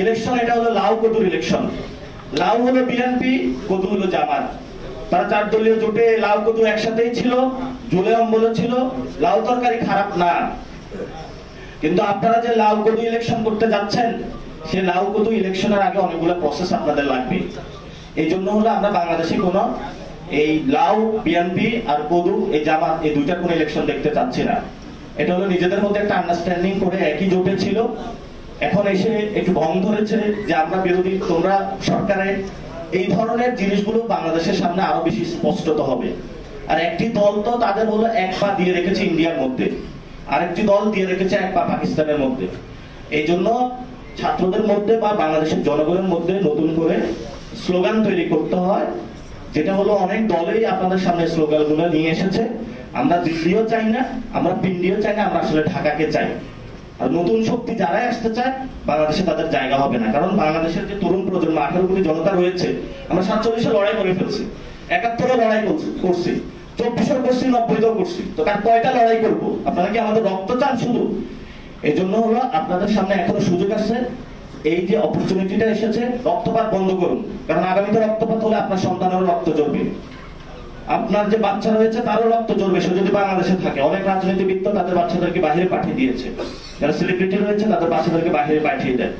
Election এটা হলো লাউ কদুর ইলেকশন। লাউ হলো বিএনপি, কদু হলো জামাত। তারা 4 দলীয় জোটে লাউ কদু একসাথেই ছিল, জুলে অম্বল ছিল। লাউ তরকারি খারাপ না, কিন্তু আপনারা যে লাউ কদু ইলেকশন করতে যাচ্ছেন, সে লাউ কদু ইলেকশনের আগে অনেকগুলো প্রসেস আপনাদের লাগবে। এই জন্য হলো আমরা বাংলাদেশে কোনো এই লাউ বিএনপি আর কদু এই জামাত এই দুইটা কোন ইলেকশন দেখতে চাচ্ছি না। এটা হলো নিজেদের মধ্যে একটা আন্ডারস্ট্যান্ডিং করে একই জোটে ছিল, এখন এসে একটু ভং ধরেছে যে আমরা বিরোধী, তোমরা সরকারে। এই ধরনের জিনিসগুলো বাংলাদেশের সামনে আরো বেশি স্পষ্টত হবে। আর একটি দল তো তাদের হলো এক পা দিয়ে রেখেছে ইন্ডিয়ার মধ্যে, আরেকটি দল দিয়ে রেখেছে এক পা পাকিস্তানের মধ্যে। এই জন্য ছাত্রদের মধ্যে বা বাংলাদেশের জনগণের মধ্যে নতুন করে স্লোগান তৈরি করতে হয়, যেটা হলো অনেক দলেই আপনাদের সামনে স্লোগানগুলো নিয়ে এসেছে। আমরা দিল্লিও চাই না, আমরা পিন্ডিও চাই না, আমরা আসলে ঢাকাকে চাই। আর নতুন শক্তি যারাই আসতে চায় বাংলাদেশে তাদের জায়গা হবে না, কারণ বাংলাদেশের যে তরুণ প্রজন্ম 18 কোটি জনতা রয়েছে, আমরা 47-এ লড়াই করে ফেলছি, 71-এ লড়াই করছি, 24-এও করছি, 90-তেও করছি। তো কার কয়টা লড়াই করব? আপনারা কি আমাদের রক্ত চান শুধু? এই জন্য হলো আপনাদের সামনে এখনো সুযোগ আছে। এই যে অপরচুনিটিটা এসেছে, রক্তপাত বন্ধ করুন, কারণ আগামীতে রক্তপাত হলে আপনার সন্তানেরও রক্ত ঝরবে, আপনার যে বাচ্চা রয়েছে তারও রক্ত ঝরবে। সে যদি বাংলাদেশে থাকে, অনেক রাজনীতিবিদ তাদের বাচ্চাদেরকে বাইরে পাঠিয়ে দিয়েছে, যারা সেলিব্রিটি রয়েছে তাদের বাচ্চাদেরকে বাইরে পাঠিয়ে দেয়।